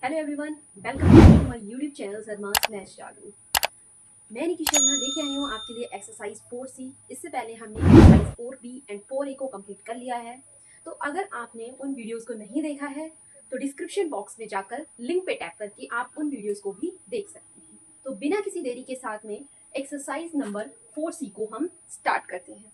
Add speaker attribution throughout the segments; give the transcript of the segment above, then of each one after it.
Speaker 1: Hello everyone, welcome to my YouTube channel Sharma's maths जादू। मैं निकी शर्मा लेके आई हूँ आपके लिए एक्सरसाइज 4C। इससे पहले हमने एक्सरसाइज 4B एंड 4A को कंप्लीट कर लिया है। तो अगर आपने उन वीडियोस को नहीं देखा है तो डिस्क्रिप्शन बॉक्स में जाकर लिंक पे टैप करके आप उन वीडियोस को भी देख सकते हैं। तो बिना किसी देरी के साथ में एक्सरसाइज नंबर 4C को हम स्टार्ट करते हैं।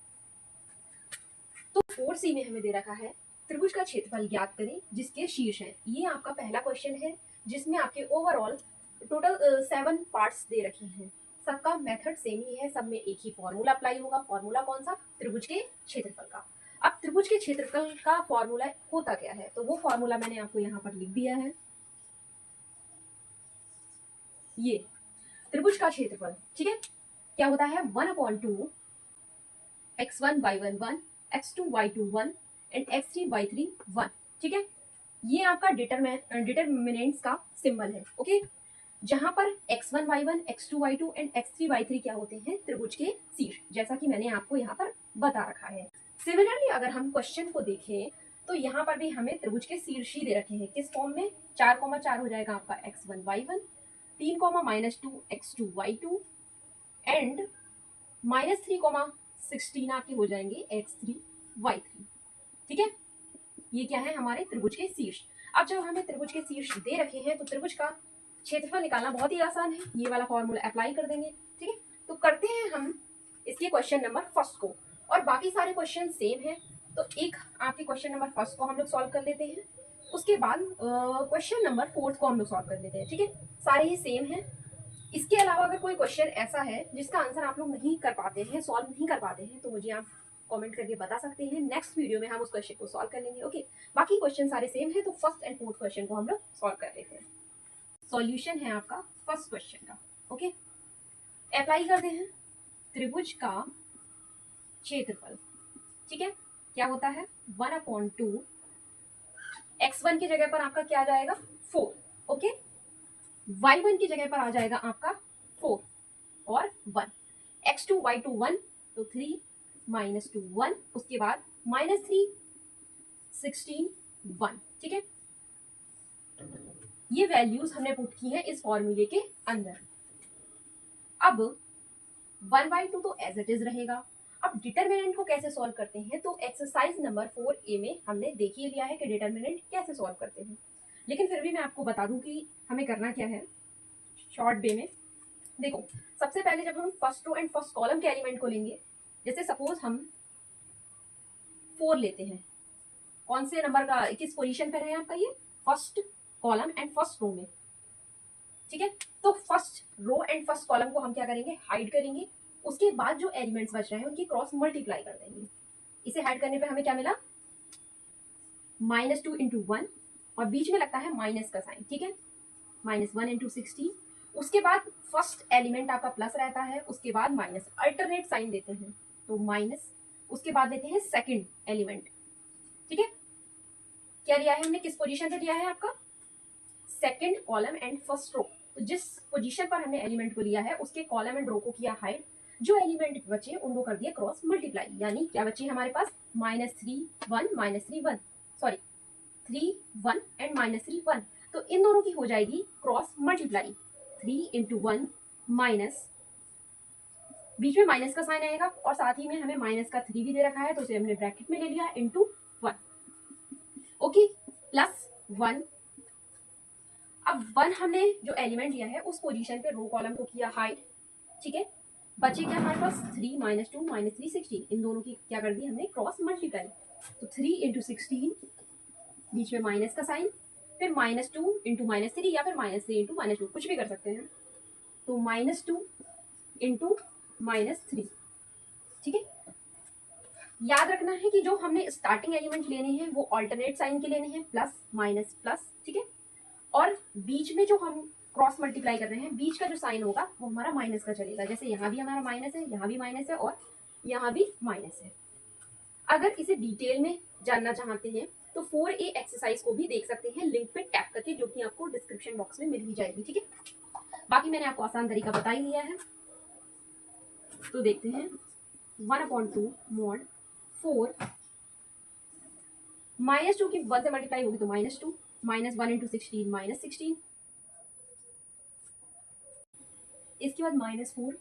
Speaker 1: तो 4C में हमें दे रखा है त्रिभुज का क्षेत्रफल ज्ञात करें जिसके शीर्ष हैं। ये आपका पहला क्वेश्चन है जिसमें आपके ओवरऑल टोटल 7 पार्ट्स दे रखे हैं। सबका मेथड सेम ही है, सब में एक ही फॉर्मूला अप्लाई होगा। फॉर्मूला कौन सा? त्रिभुज के क्षेत्रफल का। अब त्रिभुज के क्षेत्रफल का फॉर्मूला होता क्या है, तो वो फॉर्मूला मैंने आपको यहाँ पर लिख दिया है। ये त्रिभुज का क्षेत्रफल, ठीक है, क्या होता है? 1/2 x1/1 x2/1 एंड x3/3 1। ठीक है, ये आपका डिटरमिनेंट्स का सिंबल है। ओके, जहां पर x1/1 x2/2 एंड x3/3 क्या होते हैं? त्रिभुज के शीर्ष, जैसा कि मैंने आपको यहाँ पर बता रखा है। सिमिलरली अगर हम क्वेश्चन को देखें तो यहाँ पर भी हमें त्रिभुज के शीर्ष ही दे रखे हैं। किस फॉर्म में? 4,4 हो जाएगा आपका x1/1, 3,-2 x2/2 एंड -3,16 आपके हो जाएंगे x3/3। ठीक है, ये क्या है? हमारे त्रिभुज के शीर्ष। अब जब हमें त्रिभुज के शीर्ष दे रखे हैं तो त्रिभुज का क्षेत्रफल निकालना बहुत ही आसान है। ये वाला फॉर्मूला अप्लाई कर देंगे। ठीक है, तो करते हैं हम इसके क्वेश्चन नंबर फर्स्ट को, और बाकी सारे क्वेश्चन सेम है। तो एक आपके क्वेश्चन नंबर फर्स्ट को हम लोग सॉल्व कर लेते हैं, उसके बाद क्वेश्चन नंबर फोर्थ को हम लोग सॉल्व कर लेते हैं। ठीक है, सारे ही सेम है। इसके अलावा अगर कोई क्वेश्चन ऐसा है जिसका आंसर आप लोग नहीं कर पाते हैं, सॉल्व नहीं कर पाते हैं, तो मुझे आप कमेंट करके बता सकते हैं। नेक्स्ट वीडियो में हम उस क्वेश्चन को सॉल्व कर लेंगे। ओके, बाकी क्वेश्चन सारे सेम है, तो फर्स्ट एंड फोर्थ क्वेश्चन को हम लोग सॉल्व कर लेते हैं। सॉल्यूशन है आपका फर्स्ट क्वेश्चन का। ओके, अप्लाई करते हैं त्रिभुज का क्षेत्रफल। ठीक है, क्या होता है? 1/2 x1 की जगह पर आपका क्या आ जाएगा? 4। ओके, y1 की जगह पर आ जाएगा आपका 4 और 1, x2/2 1, तो 3 -2 1, उसके बाद -3 16 1। ठीक है, ये वैल्यूज हमने पुट की है इस फॉर्मूले के अंदर। अब 1/2 तो एज इट इज रहेगा। अब डिटरमिनेंट को कैसे सॉल्व करते हैं, तो एक्सरसाइज नंबर 4A में हमने देख ही लिया है कि डिटरमिनेंट कैसे सॉल्व करते हैं, लेकिन फिर भी मैं आपको बता दूं कि हमें करना क्या है शॉर्ट वे में। देखो, सबसे पहले जब हम first row and first column के एलिमेंट को लेंगे, जैसे सपोज हम 4 लेते हैं, कौन से नंबर का, किस पोजीशन पर है आपका? ये first column and first row में। ठीक है, तो first row and first column को हम क्या करेंगे? हाइड करेंगे। उसके बाद जो एलिमेंट्स बच रहे हैं उनकी क्रॉस मल्टीप्लाई कर देंगे। इसे हाइड करने पे हमें क्या मिला? -2 × 1, और बीच में लगता है माइनस का साइन। ठीक है, -1 × 16। उसके बाद फर्स्ट एलिमेंट आपका प्लस रहता है, उसके बाद माइनस, अल्टरनेट साइन देते हैं, तो माइनस। उसके बाद लेते हैं सेकंड एलिमेंट। ठीक है, क्या लिया है हमने? किस पोजीशन पे लिया है आपका? Second column and first row. तो जिस पोजीशन पर हमने एलिमेंट को लिया है उसके कॉलम एंड रो को किया हाइड, जो एलिमेंट बचे उनको कर दिया क्रॉस मल्टीप्लाई। यानी क्या बचे हमारे पास? -3 1 -3 1, सॉरी 3 1 एंड -3 1। तो इन दोनों की हो जाएगी क्रॉस मल्टीप्लाई। 3 × 1 माइनस, बीच में माइनस का साइन आएगा, और साथ ही में हमें माइनस का 3 भी दे रखा है, तो उसे हमने ब्रैकेट में ले लिया × 1। Okay, plus 1। अब 1 हमने जो एलिमेंट लिया है उस पोजीशन पे रो कॉलम को किया हाइड। ठीक है, बचे क्या हमारे पास? 3 -2 -3 16। इन दोनों की क्या कर दी हमने? Cross multiply. तो 3 × 16, बीच में माइनस का साइन, फिर -2 × -3 या फिर -3 × -2, कुछ भी कर सकते हैं। तो -2 × -3। ठीक है, याद रखना है कि जो हमने स्टार्टिंग एलिमेंट लेने हैं वो ऑल्टरनेट साइन के लेने हैं, प्लस माइनस प्लस। ठीक है, और बीच में जो हम क्रॉस मल्टीप्लाई कर रहे हैं, बीच का जो साइन होगा वो हमारा माइनस का चलेगा। जैसे यहाँ भी हमारा माइनस है, यहाँ भी माइनस है, और यहाँ भी माइनस है। अगर इसे डिटेल में जानना चाहते हैं तो 4A एक्सरसाइज को भी देख सकते हैं लिंक पे टैप करके, जो कि आपको डिस्क्रिप्शन बॉक्स में मिल ही जाएगी। ठीक है, बाकी मैंने आपको आसान तरीका बता ही दिया है। तो देखते हैं 1/2 mod 4 -2 की 1 से मल्टीप्लाई होगी तो -2, माइनस 1 × 16 -16, इसके बाद -4,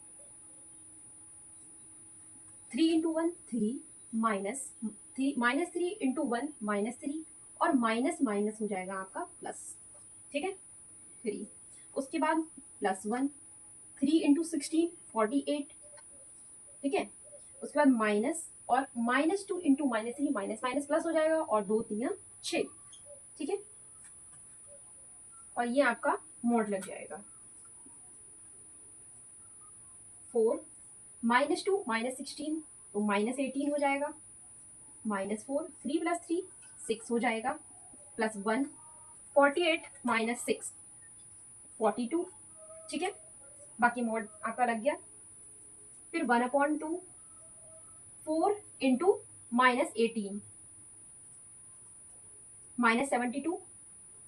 Speaker 1: 3 × 1 3, -3 -3 × 1 -3, और माइनस माइनस हो जाएगा आपका प्लस, ठीक है 3। उसके बाद +1, 3 × 16 48, ठीक है। उसके बाद माइनस, और -2 × -3 माइनस माइनस प्लस हो जाएगा, और 2 3 6, ठीक है। और ये आपका मोड लग जाएगा 4, -2 -16 तो -18 हो जाएगा, -4 3 + 3 6 हो जाएगा, +1 48 -6 42, ठीक है। बाकी मोड आपका लग गया। फिर 1/2 4 × -18 -72,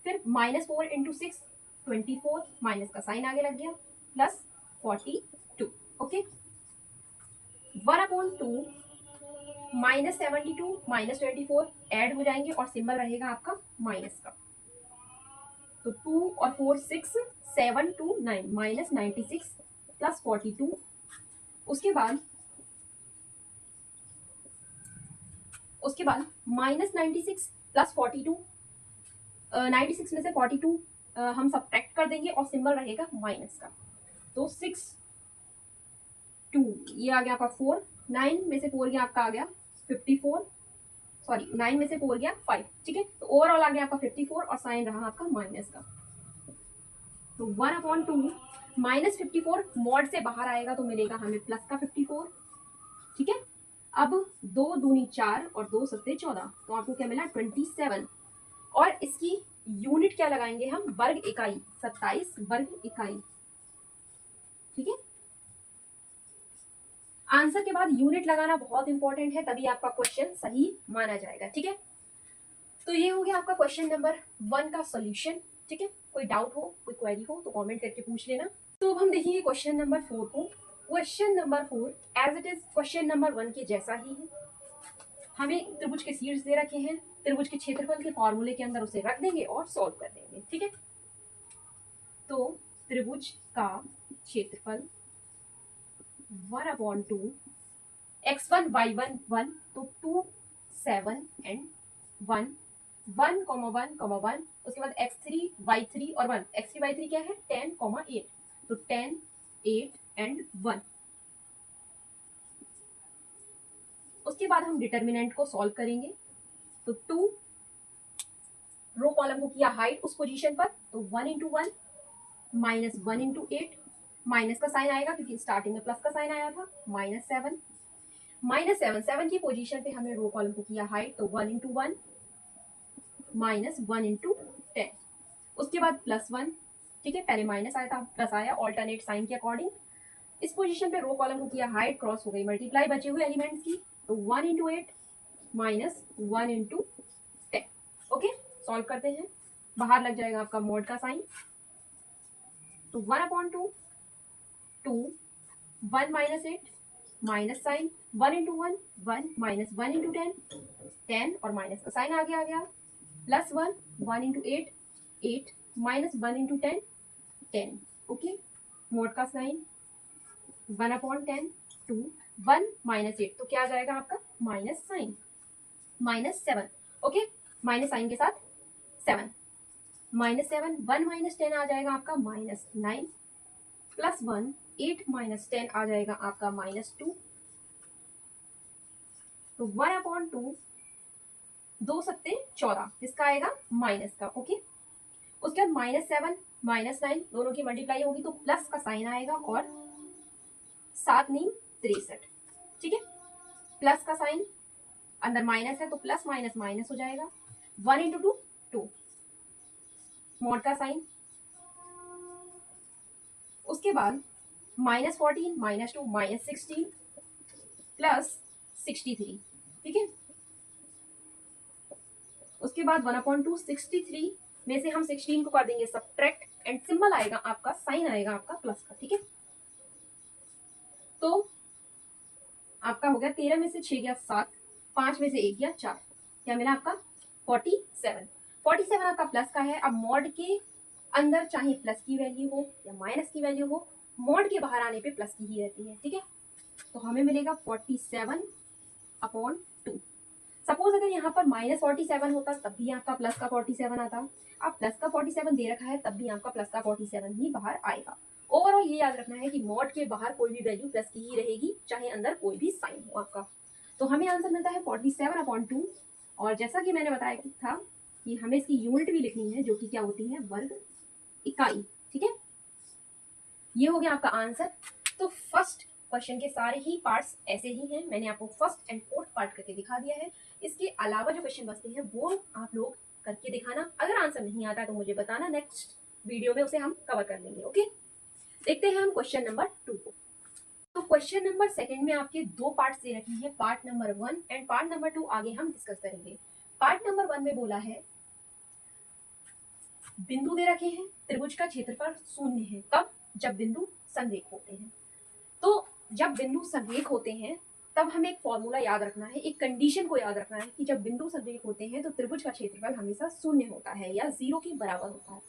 Speaker 1: फिर -4 × 6 24, माइनस का साइन आगे लग गया, +42, ओके। 1/2 -72 -24 ऐड हो जाएंगे और सिंबल रहेगा आपका माइनस का। तो 2 और 4 6 7 2 9 -96 +42। उसके बाद -96 +42, 96 में से 42 हम सब्ट्रैक्ट कर देंगे और सिंबल रहेगा माइनस का। तो 6 2 ये आ गया आपका 4, 9 में से 4 गया आपका आ गया 54, सॉरी 9 में से 4 गया 5, ठीक है। तो ओवरऑल आ गया आपका 54 और साइन रहा आपका माइनस का। तो 1/2 -54 मॉड से बाहर आएगा तो मिलेगा हमें प्लस का 54, ठीक है। अब 2 दूनी 4 और 2 सत्ते 14, तो आपको क्या मिला 27। और इसकी यूनिट क्या लगाएंगे हम, वर्ग इकाई, 27 वर्ग इकाई, ठीक है। आंसर के बाद यूनिट लगाना बहुत इंपॉर्टेंट है, तभी आपका क्वेश्चन सही माना जाएगा, ठीक है। तो ये हो गया आपका क्वेश्चन नंबर 1 का सोल्यूशन, ठीक है। कोई डाउट हो, कोई क्वेरी हो तो कमेंट करके पूछ लेना। तो अब हम देखेंगे क्वेश्चन नंबर 4 को। Question number 4 as it is question number 1 के जैसा ही है। हमें त्रिभुज के शीर्ष दे रखे हैं, त्रिभुज के क्षेत्रफल के फॉर्मूले के अंदर उसे रख देंगे और सॉल्व कर देंगे, ठीक है। तो त्रिभुज का क्षेत्रफल 1/2 x1 y1 1, तो 2 7 and 1 1, 1, 1, उसके बाद x3 y3 और 1, x3 y3 क्या है 10, 8, तो 10 8 and 1। उसके बाद हम डिटर्मिनेंट को सॉल्व करेंगे। तो 2 रो कॉलम को किया हाइट उस पोजीशन पर, तो 1 × 1 -1 × 8, माइनस का साइन आएगा क्योंकि स्टार्टिंग में प्लस का साइन आया था, -7 7 की पोजीशन पे हमने रो कॉलम को किया हाइट, तो 1 × 1 -1 × 10। उसके बाद +1, ठीक है, पहले माइनस आया था प्लस आया, ऑल्टरनेट साइन के अकॉर्डिंग। इस पोजीशन पे रो कॉलम को किया हाइट, क्रॉस हो गई मल्टीप्लाई बचे हुए एलिमेंट्स की, तो 1 × 8 -1 × 10, ओके। सॉल्व करते हैं, बाहर लग जाएगा आपका मॉड का साइन, तो 1/2 2 1 -8 माइनस साइन, 1 × 1 1 -1 × 10 10, और माइनस का साइन आगे आ गया, +1 1 × 8 8 -1 × 10 10, ओके। मोड का साइन 1/10 2 1 -8, तो क्या आ जाएगा आपका minus sign -7, okay. Minus sign के साथ 7 -7 1 -10 आ जाएगा आपका -9, +1 8 -10 आ जाएगा आपका -2, तो 1/2 2 सत्ते 14, किसका आएगा माइनस का, ओके। उसके बाद -7 -9 दोनों की मल्टीप्लाई होगी तो प्लस का साइन आएगा, और 7 9 63, ठीक है। प्लस का साइन अंदर माइनस है तो प्लस माइनस माइनस हो जाएगा, 1 × 2 2, मॉड का साइन। उसके बाद -14 -2 -16 +63, ठीक है। उसके बाद 1/2 63 में से हम 16 को कर देंगे सब्ट्रैक्ट, एंड सिंबल आएगा आपका, साइन आएगा आपका प्लस का, ठीक है। तो आपका हो गया 13 में से 6 गया 7, 5 में से 1 गया 4, क्या मिला आपका 47। 47 आपका प्लस का है। अब मॉड के अंदर चाहे प्लस की वैल्यू हो या माइनस की वैल्यू हो, मॉड के बाहर आने पे प्लस की ही रहती है, ठीक है। तो हमें मिलेगा 47/2। सपोज अगर यहाँ पर -47 होता तब भी आपका प्लस का 47 आता। अब प्लस का 47 दे रखा है तब भी आपका प्लस का 47 ही बाहर आएगा। ओवरऑल ये याद रखना है कि मॉड के बाहर कोई भी वैल्यू प्लस की ही रहेगी, चाहे अंदर कोई भी साइन हो आपका। तो हमें आंसर मिलता है 47/2। और जैसा कि मैंने बताया था कि हमें इसकी यूनिट भी लिखनी है, जो कि क्या होती है, वर्ग इकाई, ठीक है। ये हो गया आपका आंसर। तो फर्स्ट क्वेश्चन के सारे ही पार्ट्स ऐसे ही हैं, मैंने आपको फर्स्ट एंड फोर्थ पार्ट करके दिखा दिया है। इसके अलावा जो क्वेश्चन बचते हैं वो आप लोग करके दिखाना। अगर आंसर नहीं आता तो मुझे बताना, नेक्स्ट वीडियो में उसे हम कवर कर लेंगे। ओके, देखते हैं हम क्वेश्चन नंबर 2 को। तो क्वेश्चन नंबर सेकंड में आपके दो पार्ट्स दे रखे हैं, part number 1 and part number 2 आगे हम डिस्कस करेंगे। पार्ट नंबर 1 में बोला है बिंदु दे रखे हैं, त्रिभुज का क्षेत्रफल 0 है। कब? जब बिंदु संरेख होते हैं। तो जब बिंदु संरेख होते हैं तब हमें एक फॉर्मूला याद रखना है, एक कंडीशन को याद रखना है कि जब बिंदु संरेख होते हैं तो त्रिभुज का क्षेत्रफल हमेशा 0 होता है या 0 के बराबर होता है।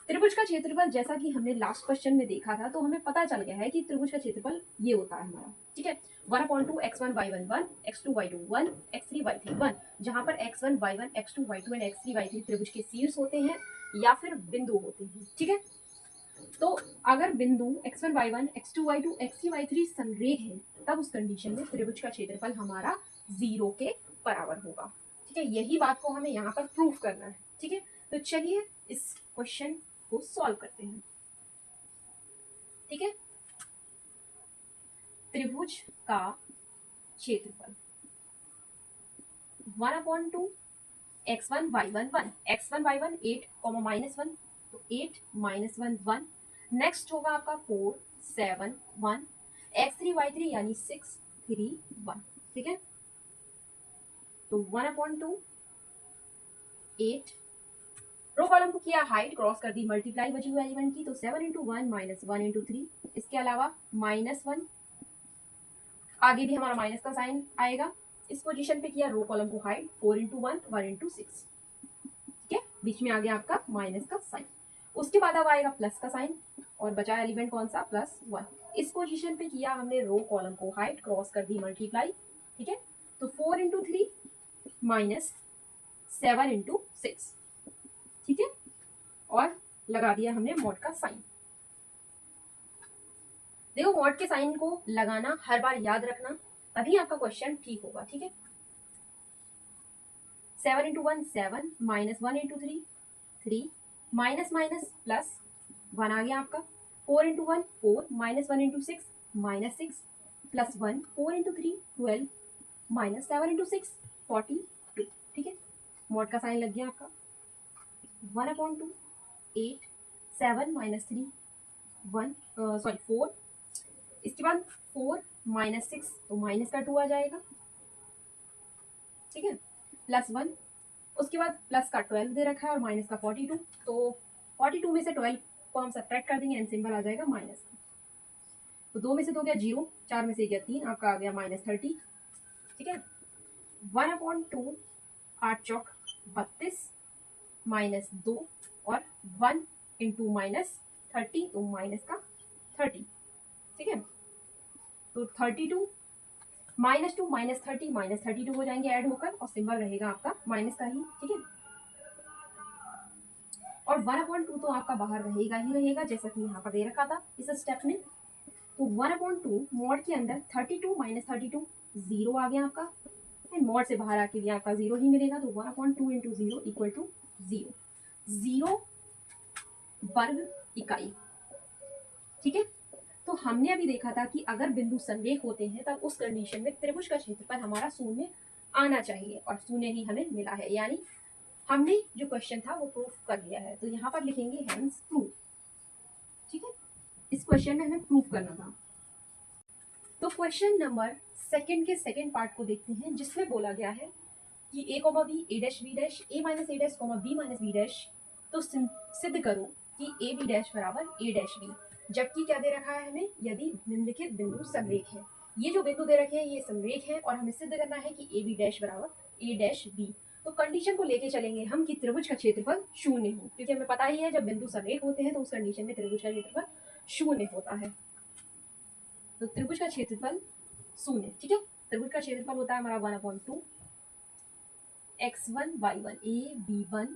Speaker 1: त्रिभुज का क्षेत्रफल जैसा कि हमने लास्ट क्वेश्चन में देखा था, तो हमें पता चल गया है कि त्रिभुज का क्षेत्रफल ये होता है हमारा, ठीक है। 1/2 x1 y1 1 x2 y2 1 x3 y3 1, जहां पर x1 y1 x2 y2 and x3 y3 त्रिभुज के शीर्ष होते हैं या फिर बिंदु होते हैं, ठीक है। तो अगर बिंदु x1 y1 x2 y2 x3 y3 संरेख है तब उस कंडीशन में त्रिभुज का क्षेत्रफल हमारा 0 के बराबर होगा, ठीक है। यही बात को हमें यहाँ पर प्रूफ करना है, ठीक है। तो चलिए इस क्वेश्चन को सॉल्व करते हैं, ठीक है। त्रिभुज का क्षेत्रफल 1/2 x1 y1 1 x1 y1 8, -1, तो 8 -1 1। नेक्स्ट होगा आपका 4 7 1 x3 y3 यानी 6 3 1, ठीक है। तो 1/2 8, रो कॉलम को किया हाइट, क्रॉस कर दी मल्टीप्लाई बची हुई एलिमेंट की, तो 7 × 1 -1 × 3। इसके अलावा -1, आगे भी हमारा माइनस का साइन आएगा। इस पोजीशन पे किया रो कॉलम को हाइट, 4 × 1 1 × 6, ठीक है। बीच में आ गया आपका माइनस का साइन। उसके बाद अब आएगा प्लस का साइन और बचा एलिमेंट कौन सा, +1। इस पोजीशन पे किया हमने रो कॉलम को हाइट, क्रॉस कर दी मल्टीप्लाई, ठीक है। तो 4 × 3 -7 × 6, ठीक है। और लगा दिया हमने मॉड का साइन। देखो मॉड के साइन को लगाना हर बार याद रखना, तभी आपका क्वेश्चन ठीक होगा, ठीक है। 7 × 1 7 -1 × 3 3 माइनस माइनस प्लस 1 आ गया आपका। 4 × 1 4 -1 × 6 -6 प्लस 1 4 × 3 12 -7 × 6 42, ठीक है। मॉड का साइन लग गया आपका। 1/2 8 7 -3 1 सॉरी 4, इसके बाद 4 -6 तो माइनस का 2 आ जाएगा, ठीक है, +1। उसके बाद प्लस का 12 दे रखा है और माइनस का 42, तो 42 में से 12 को हम सब्ट्रैक्ट कर देंगे एंड सिंबल आ जाएगा माइनस का। तो 2 में से 2 गया 0, 4 में से गया 3, आपका आ गया -30, ठीक है। 1/2 8 चौक 32 -2 और 1 × -30 तो माइनस का 30, ठीक है। तो 32 -2 -30 -32 हो जाएंगे ऐड होकर और सिंबल रहेगा आपका माइनस का ही, ठीक है। और 1/2 तो आपका बाहर रहेगा ही रहेगा, जैसा कि यहाँ पर दे रखा था इस स्टेप में। तो 1/2 मॉड के अंदर 32 -32 0 आ गया आपका, एंड मॉड से बाहर आके भी आपका 0 ही मिलेगा। तो 1/2 × 0 = 0, 0 वर्ग इकाई, ठीक है। तो हमने अभी देखा था कि अगर बिंदु संरेख होते हैं तब उस कंडीशन में त्रिभुज का क्षेत्रफल हमारा 0 आना चाहिए और 0 ही हमें मिला है, यानी हमने जो क्वेश्चन था वो प्रूफ कर दिया है। तो यहाँ पर लिखेंगे हेंस प्रूफ, ठीक है। इस क्वेश्चन में हमें प्रूफ करना था। तो क्वेश्चन नंबर सेकंड के सेकंड पार्ट को देखते हैं, जिसमें बोला गया है कि a, b, a' b' a - a', b - b', तो सिद्ध करो कि a b' बराबर a' b। जबकि क्या दे रखा है हमें, यदि निम्नलिखित बिंदु संरेख है। ये जो बिंदु दे रखे हैं ये संरेख है और हमें सिद्ध करना है कि a b' बराबर a' b। तो कंडीशन को लेके चलेंगे हम कि त्रिभुज का क्षेत्रफल शून्य हो, क्योंकि हमें पता ही है जब बिंदु समेत होते हैं तो उस कंडीशन में त्रिभुज का क्षेत्रफल शून्य होता है। तो त्रिभुज का क्षेत्रफल शून्य, ठीक है। त्रिभुज का क्षेत्रफल होता है हमारा 1/2 x1 y1 a b1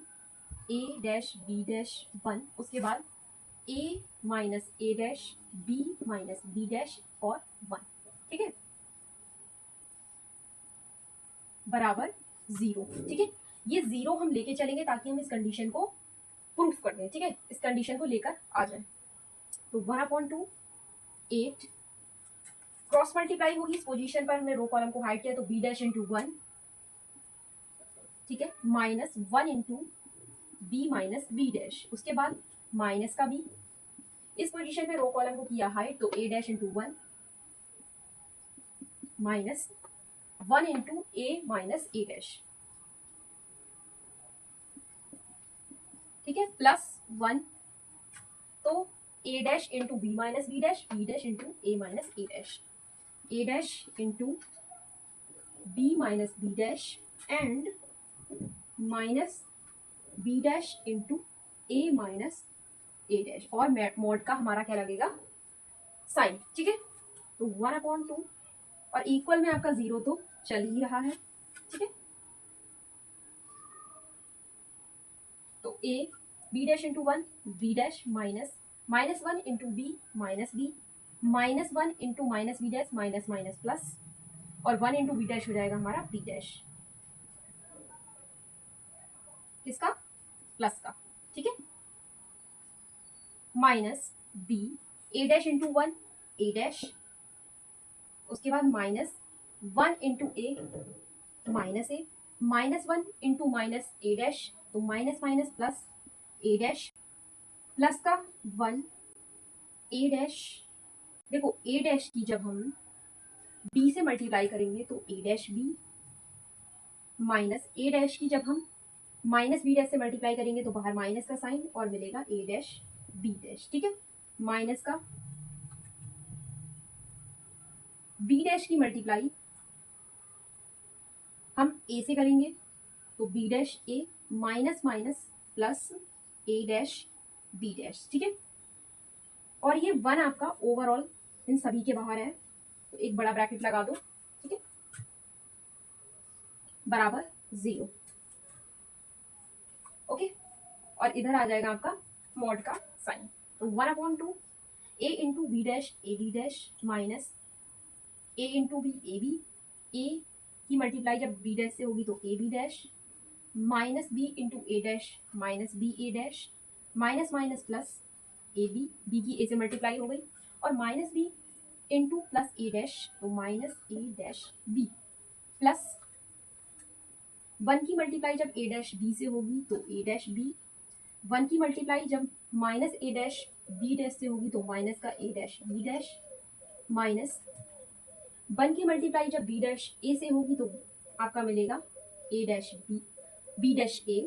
Speaker 1: a dash b dash 1, उसके बाद a minus a dash b minus b dash और 1, ठीक है, बराबर 0, ठीक है। ये 0 हम लेके चलेंगे ताकि हम इस कंडीशन को प्रूफ कर दें, ठीक है, इस कंडीशन को लेकर आ जाए। तो 1/2 8 क्रॉस मल्टीप्लाई होगी इस पोजीशन पर, हमने रो कॉलम को हाइड किया तो b डैश इंटू 1, ठीक है, minus 1 into b minus b dash, उसके बाद माइनस का b, इस पोजीशन में रो कॉलम को किया हाइड तो a dash into 1 minus 1 into a minus a dash, ठीक है, प्लस 1, तो a dash into b minus b dash, b dash into a minus a dash, a dash into b minus b dash and minus b dash into a minus a dash, और mod का हमारा क्या लगेगा sign, ठीक है। तो 1/2 और equal में आपका 0 तो चल ही रहा है, ठीक है। तो a b dash into 1 b dash minus 1 into b minus 1 into minus b dash minus minus plus, और 1 इंटू b डैश हो जाएगा हमारा b डैश, किसका, प्लस का, ठीक है, minus b a dash into 1 a dash, उसके बाद minus 1 into a minus a, minus 1 into minus a dash, तो minus minus plus a dash, plus का 1 a डैश, देखो a डैश की जब हम b से मल्टीप्लाई करेंगे तो a dash b, minus a dash की जब हम माइनस b डैश से मल्टीप्लाई करेंगे तो बाहर माइनस का साइन और मिलेगा a डैश b डैश, ठीक है। माइनस का b डैश की मल्टीप्लाई हम a से करेंगे तो b dash a minus minus plus a dash b dash, ठीक है। और ये 1 आपका ओवरऑल इन सभी के बाहर है तो एक बड़ा ब्रैकेट लगा दो, ठीक है, बराबर 0, ओके। और इधर आ जाएगा आपका मॉड का साइन, तो 1/2 a into B dash A B dash minus a into B A B, A की मल्टीप्लाई जब b डैश से होगी तो A B dash, minus b into A dash minus B A dash, minus minus plus A B, B की a से multiply हो गई, और minus b into plus A dash, तो minus A dash b, plus 1 की multiply जब a dash b से होगी तो a डैश b, 1 की मल्टीप्लाई जब minus a dash b dash से होगी तो माइनस का a dash b dash, minus 1 की मल्टीप्लाई जब b डैश a से होगी तो आपका मिलेगा a dash b dash a,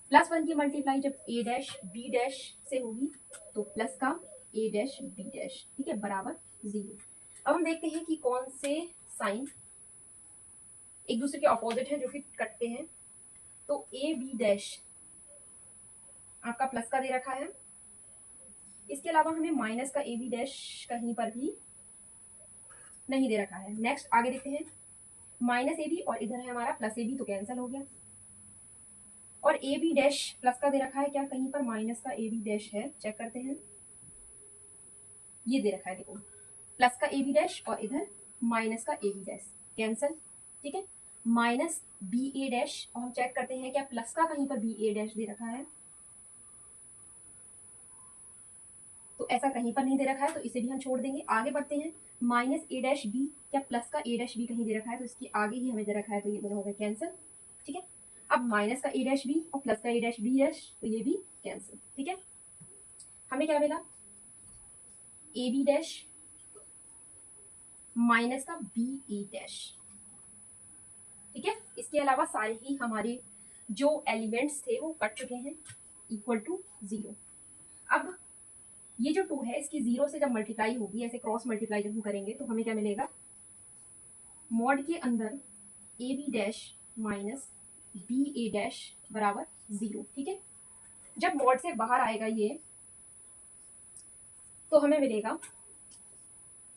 Speaker 1: plus 1 की मल्टीप्लाई जब a डैश b डैश से होगी तो प्लस का a डैश b डैश, ठीक है, बराबर 0। अब हम देखते हैं कि कौन से साइन एक दूसरे के अपोजिट है जो कि कटते हैं। तो a b डैश आपका प्लस का दे रखा है, इसके अलावा हमें माइनस का a b डैश कहीं पर भी नहीं दे रखा है। नेक्स्ट आगे देखते हैं, माइनस ए बी और इधर है हमारा प्लस ए बी तो कैंसिल हो गया, और ए बी डैश प्लस का दे रखा है, क्या कहीं पर माइनस का ए बी डैश है, चेक करते हैं, ये दे रखा है, देखो प्लस का ए बी डैश और इधर माइनस का ए बी डैश, कैंसिल, ठीक है, माइनस बी ए डैश, और हम चेक करते हैं क्या प्लस का कहीं पर बी ए डैश दे रखा है, तो ऐसा कहीं पर नहीं दे रखा है तो इसे भी हम छोड़ देंगे। आगे बढ़ते हैं, माइनस ए डैश बी, क्या प्लस का ए डैश बी कहीं दे रखा है, तो इसके आगे ही हमें दे रखा है तो ये दोनों हो गए कैंसिल, ठीक है। अब माइनस का ए डैश बी और प्लस का ए डैश बी डैश, तो ये भी कैंसिल, ठीक है। हमें क्या मिला, ए बी डैश माइनस का बी ए डैश, ठीक है। इसके अलावा सारे ही हमारे जो एलिमेंट्स थे वो कट चुके हैं, इक्वल टू 0। अब ये जो 2 है इसकी 0 से जब मल्टीप्लाई होगी, ऐसे क्रॉस मल्टीप्लाई जब हम करेंगे तो हमें क्या मिलेगा, मॉड के अंदर A B dash minus B A dash बराबर 0। ठीक है, जब मॉड से बाहर आएगा ये तो हमें मिलेगा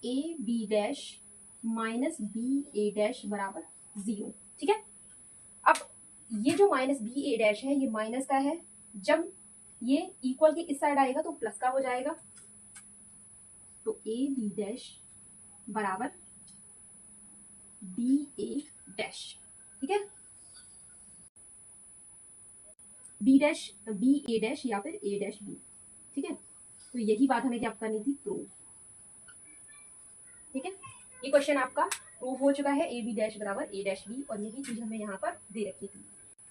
Speaker 1: A B dash minus B A dash बराबर 0। ठीक है, अब ये जो माइनस बी ए डैश है ये माइनस का है, जब ये इक्वल के इस साइड आएगा तो प्लस का हो जाएगा, तो ए बी डैश बराबर बी ए डैश। ठीक है, B dash B A dash या फिर ए डैश बी। ठीक है, तो यही बात हमें क्या करनी थी, प्रूव। ठीक है, ये क्वेश्चन आपका प्रूव हो चुका है, ए बी डैश बराबर ए डैश बी, और यही चीज हमें यहाँ पर दे रखी थी।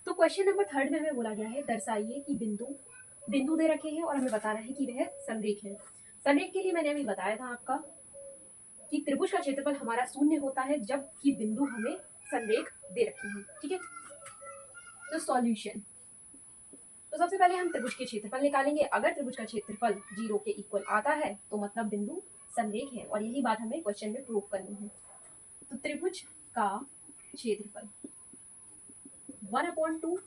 Speaker 1: तो क्वेश्चन नंबर 3 में हमें बोला गया है दर्शाइए कि बिंदु दे रखे हैं और हमें बताना है कि वह संरेख है। संरेख के लिए मैंने अभी बताया था आपका कि त्रिभुज का क्षेत्रफल हमारा शून्य होता है जबकि बिंदु हमें संरेख दे रखे हैं। ठीक है, तो सॉल्यूशन, तो सबसे पहले हम त्रिभुज के क्षेत्रफल निकालेंगे। अगर त्रिभुज का क्षेत्रफल 0 के इक्वल आता है तो मतलब बिंदु संरेख है, और यही बात हमें क्वेश्चन में प्रूव करनी है। तो त्रिभुज का क्षेत्रफल 1/2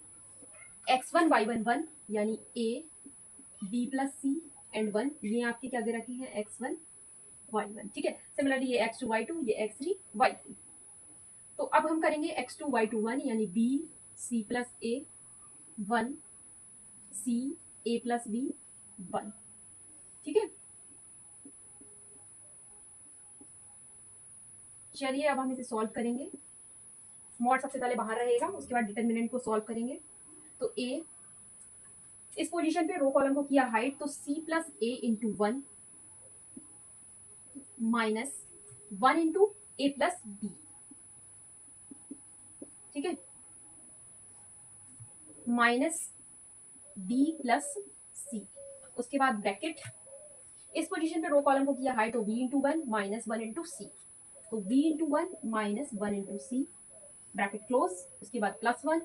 Speaker 1: x1 y1 1 यानी a b plus C and 1, ये आपके क्या दे रखे हैं, x1 y1। ठीक है, सिमिलरली ये x2 y2, ये x3 y3। तो अब हम करेंगे x2 y2 1 यानी b c प्लस a 1 c a plus b 1। ठीक है, चलिए अब हम इसे सॉल्व करेंगे। मॉड सबसे पहले बाहर रहेगा, उसके बाद डिटर्मिनेंट को सॉल्व करेंगे। तो a इस पोजीशन पे रो कॉलम को किया हाइट, तो c प्लस a into 1 minus 1 into A plus B. ठीक है, माइनस बी प्लस सी, उसके बाद ब्रैकेट, इस पोजीशन पे रो कॉलम को किया हाइट, तो b इंटू 1 माइनस 1 इंटू सी, तो b इंटू 1 माइनस 1 इंटू सी, ब्रैकेट क्लोज, उसके बाद प्लस 1।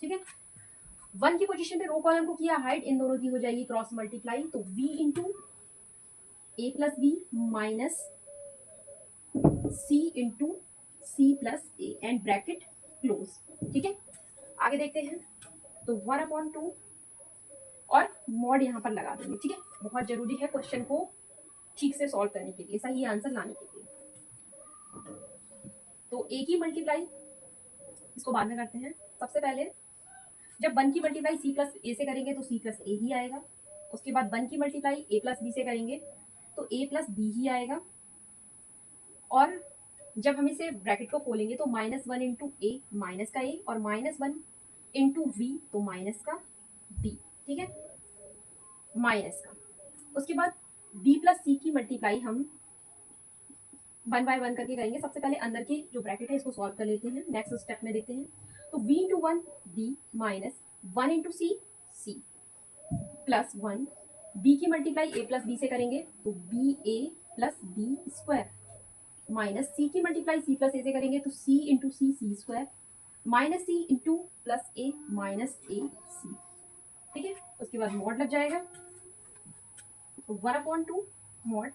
Speaker 1: ठीक है, 1 की पोजीशन पे रो कॉलम को किया हाइट, इन दोनों की हो जाएगी क्रॉस मल्टीप्लाई, तो b into A plus B minus C into C plus A and bracket close. ठीक है, आगे देखते हैं। तो 1/2 और मॉड यहाँ पर लगा देंगे। ठीक है, बहुत जरूरी है क्वेश्चन को ठीक से सॉल्व करने के लिए, सही आंसर लाने के लिए। तो ए की मल्टीप्लाई इसको बाद में करते हैं। सबसे पहले जब 1 की मल्टीप्लाई सी प्लस ए से करेंगे तो सी प्लस ए ही आएगा, उसके बाद 1 की मल्टीप्लाई ए प्लस बी से करेंगे तो ए प्लस बी ही आएगा, और जब हम इसे ब्रैकेट को खोलेंगे तो -1 इंटू ए माइनस का ए और -1 इंटू वी तो माइनस का बी। ठीक है, माइनस का, उसके बाद b प्लस सी की मल्टीप्लाई हम 1 बाय 1 करके करेंगे। सबसे पहले अंदर के जो ब्रैकेट है इसको सॉल्व कर लेते हैं, नेक्स्ट स्टेप में देखते हैं। तो b into 1 b minus 1 into C C plus 1, b की मल्टीप्लाई a प्लस बी से करेंगे तो B A plus B square, minus C की मल्टीप्लाई सी प्लस ए से करेंगे तो C into C C square, minus C into plus A minus A C. ठीक है, उसके बाद मॉड लग जाएगा, तो 1/2 mod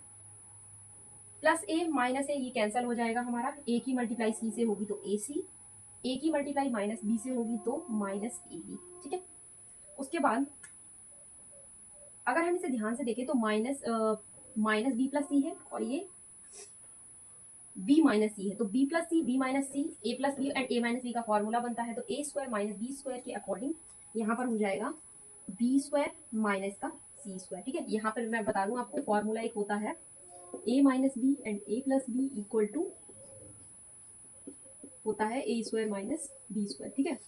Speaker 1: plus A minus A, ये कैंसिल हो जाएगा हमारा, ए की मल्टीप्लाई सी से होगी तो ए सी, ए की मल्टीप्लाई माइनस बी से होगी तो माइनस ए बी। ठीक है, उसके बाद अगर हम इसे ध्यान से देखें तो माइनस बी प्लस सी है और ये बी माइनस सी है, तो B plus C B minus C A plus B and A minus B का फॉर्मूला बनता है, तो A square minus B square के अकॉर्डिंग यहाँ पर हो जाएगा बी स्क्वायर माइनस का सी स्क्वायर। ठीक है, यहाँ पर मैं बता दूं आपको फॉर्मूला एक होता है A minus B and A plus B equal to होता है A square minus B square. ठीक है,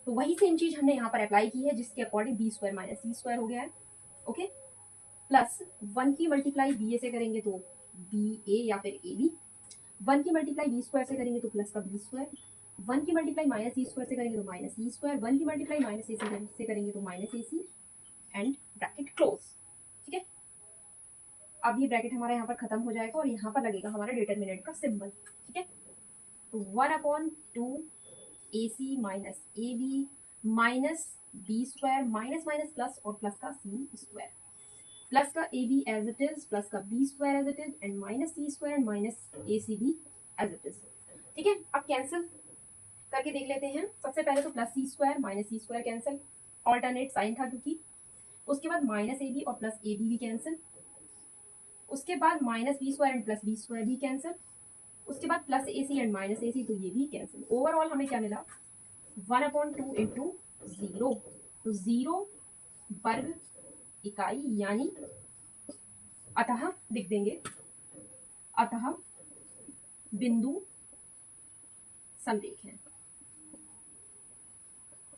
Speaker 1: तो वही सेम चीज हमने यहाँ पर अप्लाई की है जिसके according B square minus C square हो गया है। ओके, प्लस 1 की मल्टीप्लाई बी ए से करेंगे तो बी ए या फिर ए बी, 1 की मल्टीप्लाई बी स्क्वायर से करेंगे तो प्लस का बी स्क्वायर, 1 की मल्टीप्लाई माइनस सी स्क्वायर से करेंगे तो माइनस सी स्क्वायर, 1 की मल्टीप्लाई माइनस ए से करेंगे तो minus A C and bracket close. ठीक है, अब ये ब्रैकेट हमारा यहाँ पर खत्म हो जाएगा और यहाँ पर लगेगा हमारा डिटरमिनेंट का सिंबल। ठीक है, तो 1/2 A C minus A B minus B square minus minus plus और प्लस का सी स्क्वायर, प्लस का A B as it is, plus का B square as it is and minus C square and minus A C B as it is. ठीक है, अब cancel करके देख लेते हैं। सबसे पहले तो plus C square minus C square cancel, alternate sign था क्योंकि। उसके बाद माइनस ए बी और प्लस ए बी भी कैंसिल। उसके बाद minus B square and plus B square भी कैंसिल। उसके बाद plus A C and minus A C, तो ये भी कैंसिल। ओवरऑल हमें क्या मिला, 1/2 इंटू जीरो, तो जीरो वर्ग इकाई, यानी अतः लिख देंगे, अतः बिंदु समरेख है।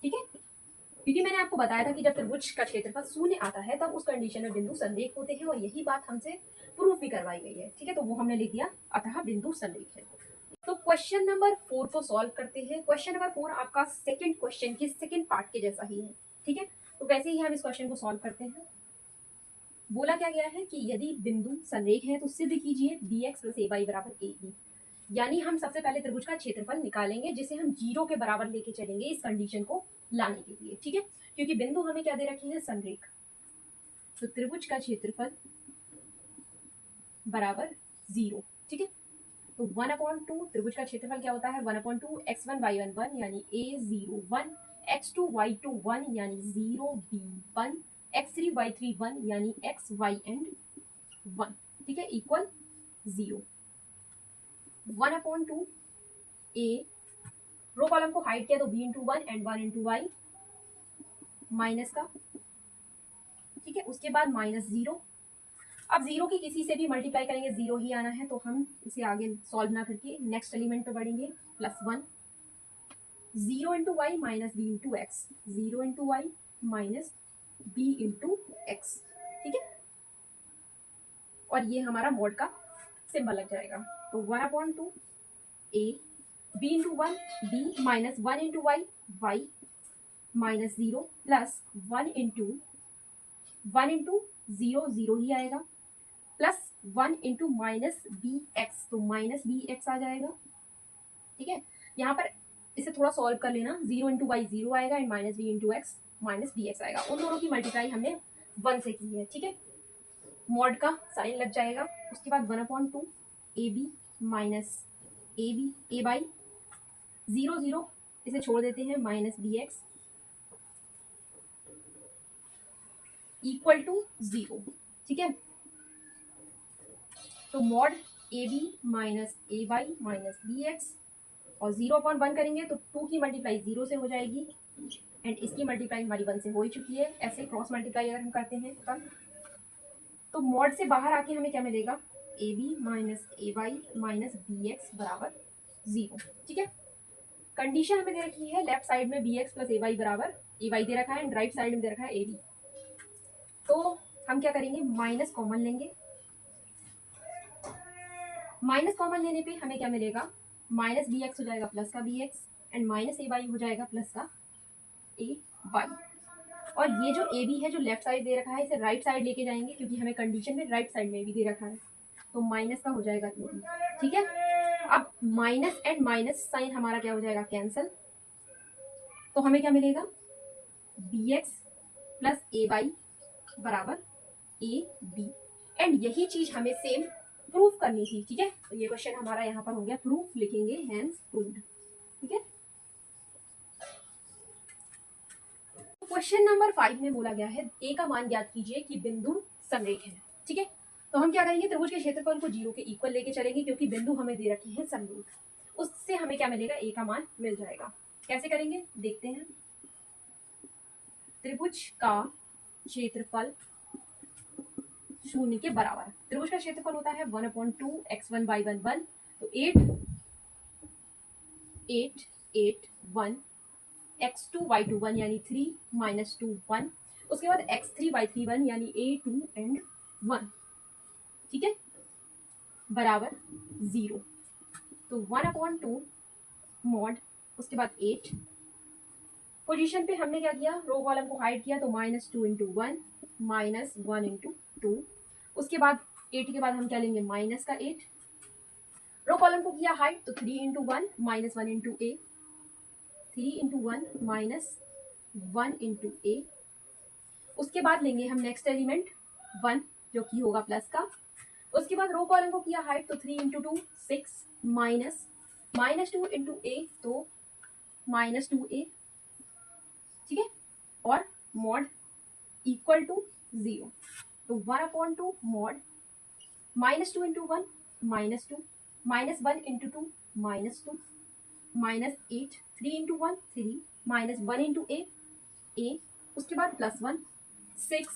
Speaker 1: ठीक है, क्योंकि मैंने आपको बताया था कि जब त्रिभुज का क्षेत्रफल शून्य आता है तब उस कंडीशन में बिंदु समरेख होते हैं, और यही बात हमसे प्रूफ भी करवाई गई है। ठीक है, तो वो हमने लिख दिया, अतः बिंदु समरेख है। तो क्वेश्चन नंबर 4 को सॉल्व करते हैं। क्वेश्चन नंबर 4 आपका सेकंड क्वेश्चन के सेकंड पार्ट के जैसा ही है। ठीक है, तो वैसे ही हम इस क्वेश्चन को सॉल्व करते हैं। बोला क्या गया है कि यदि बिंदु संरेख है तो सिद्ध कीजिए bx प्लस ए वाई बराबर ए बी। यानी हम सबसे पहले त्रिभुज का क्षेत्रफल निकालेंगे जिसे हम जीरो के बराबर लेके चलेंगे इस कंडीशन को लाने के लिए। ठीक है, क्योंकि बिंदु हमें क्या दे रखी है, संरेख। तो त्रिभुज का क्षेत्रफल बराबर 0। ठीक है, तो 1/2 त्रिभुज का क्षेत्रफल क्या होता है, 1/2 x1 y1 1 यानी a0 1, x2 y2 1 यानी 0 b1, x3 y3 1 यानी x y एंड 1। ठीक है, इक्वल 0। 1/2 a, रो कॉलम को हाइड किया तो b into 1 and 1 into y minus का। ठीक है, उसके बाद माइनस 0। अब 0 की किसी से भी मल्टीप्लाई करेंगे 0 ही आना है, तो हम इसे आगे सॉल्व ना करके नेक्स्ट एलिमेंट पे बढ़ेंगे, +1। 0 into Y minus B into X, 0 into Y minus B into X. ठीक है, और ये हमारा मोड का सिंबल लग जाएगा। तो 1/2 a b into 1 b minus 1 into Y Y minus 0 plus 1 into 0 0 ही आएगा, plus 1 into minus B X, तो माइनस बी एक्स आ जाएगा। ठीक है, यहाँ पर इसे थोड़ा सॉल्व कर लेना, 0 इंटू वाई 0 आएगा and minus B into X minus B X आएगा। उन दोनों की मल्टीप्लाई हमने 1 से की है। ठीक है, मॉड का साइन लग जाएगा। उसके बाद 1/2 A B minus A B A by 0 0 इसे छोड़ देते हैं, minus B X equal to 0। ठीक है, तो mod A B minus A Y minus B X, और 0/1 करेंगे तो 2 की मल्टीप्लाई 0 से हो जाएगी एंड इसकी मल्टीप्लाई हमारी 1 से हो ही चुकी है। ऐसे क्रॉस मल्टीप्लाई अगर हम करते हैं तब, तो मॉड से बाहर आके हमें क्या मिलेगा, A B minus A Y minus B X बराबर 0। ठीक है, कंडीशन हमें दे रखी है लेफ्ट साइड में B X plus A Y बराबर ए वाई दे रखा है एंड राइट साइड में दे रखा है ए बी। तो हम क्या करेंगे, माइनस कॉमन लेंगे। माइनस कॉमन लेने पे हमें क्या मिलेगा, माइनस बी एक्स हो जाएगा प्लस का B X and minus A Y हो जाएगा प्लस का ए वाई। और ये जो ए बी है जो लेफ्ट साइड दे रखा है इसे राइट साइड लेके जाएंगे क्योंकि हमें कंडीशन में राइट साइड में भी दे रखा है, तो माइनस का हो जाएगा ए बी। ठीक है, अब माइनस एंड माइनस साइन हमारा क्या हो जाएगा, कैंसल। तो हमें क्या मिलेगा, B X plus A Y बराबर ए बी, एंड यही चीज हमें सेम प्रूफ करनी थी। ठीक है, तो ये क्वेश्चन हमारा यहाँ पर हो गया, प्रूफ लिखेंगे, हैंस प्रूव्ड। ठीक है, क्वेश्चन नंबर 5 में बोला गया है ए का मान ज्ञात कीजिए कि बिंदु संरेख है। ठीक है, तो हम क्या करेंगे, त्रिभुज के क्षेत्रफल को 0 के इक्वल लेके चलेंगे क्योंकि बिंदु हमें दे रखे हैं संरेख, उससे हमें क्या मिलेगा, ए का मान मिल जाएगा। कैसे करेंगे देखते हैं। त्रिभुज का क्षेत्रफल 0 के बराबर, त्रिभुज का क्षेत्रफल होता है 1/2 x1 y1 1, तो 8 8 8 1 x2 y2 1 यानी 3 माइनस 2 1, उसके बाद x3 y3 1 यानी a2 एंड 1। ठीक है, बराबर 0। तो 1/2 मॉड, उसके बाद 8, पोजीशन पे हमने क्या किया, रो कॉलम को हाइड किया तो -2 इंटू 1 माइनस 1 इंटू 2, उसके बाद 8 के बाद हम क्या लेंगे, माइनस का 8, रो कॉलम को किया हाइड तो 3 इंटू 1 माइनस 1 इंटू ए, 3 इंटू 1 माइनस 1 इंटू ए, उसके बाद लेंगे हम नेक्स्ट एलिमेंट 1 जो कि होगा प्लस का, उसके बाद रो कॉलम को किया हाइड तो 3 इंटू 2 6 माइनस -2 इंटू ए, तो -2a, ठीक है, और मॉड इक्वल टू 0। तो 1/2 mod -2 into 1 -2, -1 into 2 -2, -8, 3 into 1 3, -1 into a, उसके बाद +1 6,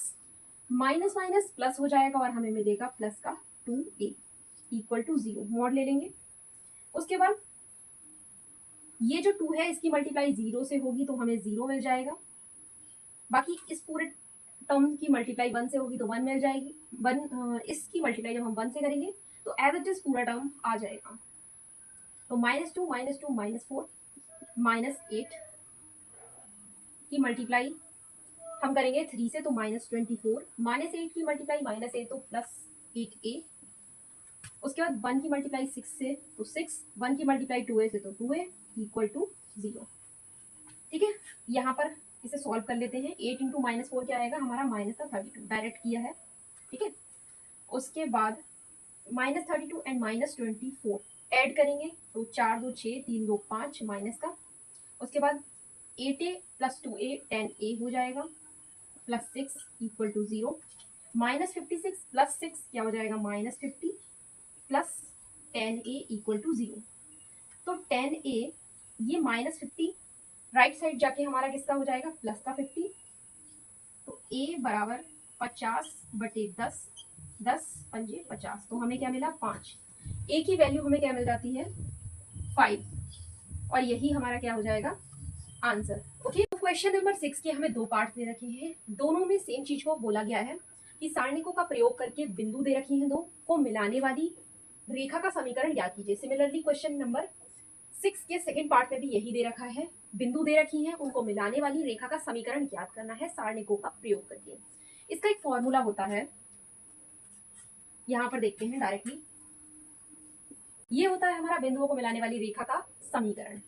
Speaker 1: माइनस माइनस प्लस हो जाएगा और हमें मिलेगा प्लस का 2a इक्वल टू 0। मॉड ले लेंगे। उसके बाद ये जो 2 है इसकी मल्टीप्लाई 0 से होगी तो हमें 0 मिल जाएगा। बाकी इस पूरे टर्म की मल्टीप्लाई 1 से होगी तो 1 मिल जाएगी। 1 इसकी मल्टीप्लाई जब हम 1 से करेंगे तो एज इट इज पूरा टर्म आ जाएगा। तो -2 -4 -8 की मल्टीप्लाई हम करेंगे 3 से तो -24, -8 की मल्टीप्लाई -8 तो +8a, उसके बाद 1 की मल्टीप्लाई 6 से तो 6, 1 की मल्टीप्लाई 2a से तो 2a इक्वल टू 0। ठीक है, यहाँ पर इसे सॉल्व कर लेते हैं। 8 इंटू -4 क्या आएगा हमारा -32, डायरेक्ट किया है। ठीक है, उसके बाद -32 एंड -24 ऐड करेंगे तो 4 2 6, 3 2 5 माइनस का, उसके बाद 8a + 2a 10a हो जाएगा, +6 इक्वल टू 0, -56 + 6 क्या हो जाएगा -50 प्लस 10a इक्वल टू 0। तो 10a ये -50 राइट साइड जाके हमारा किसका हो जाएगा प्लस का 50। तो a बराबर 50/10, 10 पंजे 50, तो हमें क्या मिला 5। a की वैल्यू हमें क्या मिल जाती है 5, और यही हमारा क्या हो जाएगा आंसर। ओके, तो क्वेश्चन नंबर 6 के हमें 2 पार्ट दे रखे हैं। दोनों में सेम चीज को बोला गया है कि सारणिकों का प्रयोग करके बिंदु दे रखी हैं, 2 को मिलाने वाली रेखा का समीकरण ज्ञात कीजिए। सिमिलरली क्वेश्चन नंबर 6 के सेकंड पार्ट में भी यही दे रखा है, बिंदु दे रखी हैं, उनको मिलाने वाली रेखा का समीकरण ज्ञात करना है सारणिकों का प्रयोग करके। इसका एक फॉर्मूला होता है, यहाँ पर देखते हैं डायरेक्टली। ये होता है हमारा बिंदुओं को मिलाने वाली रेखा का समीकरण,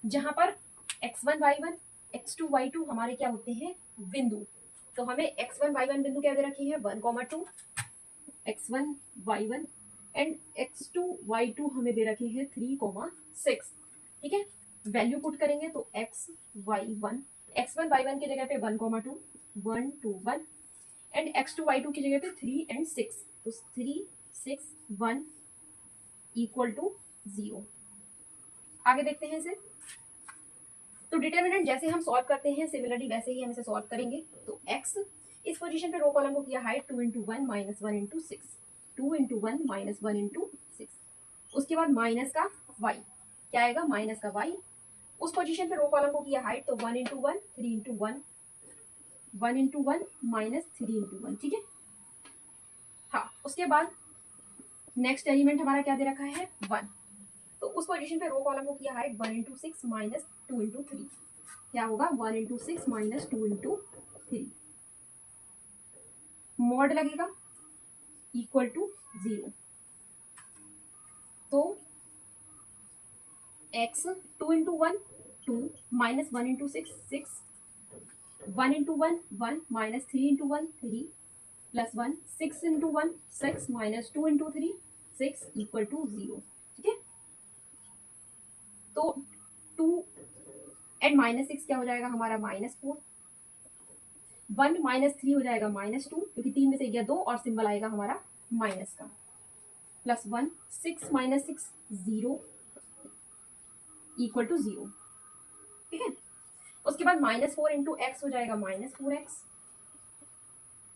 Speaker 1: जहां पर x1 y1 x2 y2 हमारे क्या होते हैं बिंदु। तो हमें x1 y1 बिंदु क्या दे रखी है 1,2, x1 y1 and x2 y2 हमें दे रखे हैं 3,6। ठीक है, वैल्यू पुट करेंगे तो x1 y1 की जगह पे 1,2 1 2 1 एंड x2 y2 की जगह पे 3 एंड 6, तो 3 6 1 इक्वल टू 0। आगे देखते हैं इसे। तो डिटर्मिनेंट जैसे हम सॉल्व करते हैं सिमिलरली वैसे ही हम इसे सॉल्व करेंगे। तो x इस पोजीशन पे रो कॉलम को किया हाइट 2 × 1 - 1 × 6, 2 × 1 - 1 × 6, उसके बाद माइनस का y क्या आएगा माइनस का y। उस पोजीशन पे रो कॉलम को किया हाइट तो 1 × 1 3 × 1 1 × 1 -3 × 1। ठीक है, हाँ, उसके बाद नेक्स्ट एलिमेंट हमारा क्या दे रखा है 1। तो उस पोजीशन पे रो कॉलम को किया हाइट 1 × 6 - 2 × 3, क्या होगा 1 × 6 - 2 × 3, मॉड लगेगा इक्वल टू 0। तो x 2 × 1 2 -1 × 6 6, 1 × 1 1 -3 × 1 3 प्लस 1 6 × 1 6 -2 × 3 6 इक्वल टू 0। ठीक है, तो 2 एंड -6 क्या हो जाएगा हमारा -4, 1 -3 हो जाएगा -2 क्योंकि 3 में से गया 2 और सिंबल आएगा हमारा माइनस का, प्लस 1 6 -6 0 इक्वल टू 0। ठीक है, उसके बाद -4 × x हो जाएगा -4x,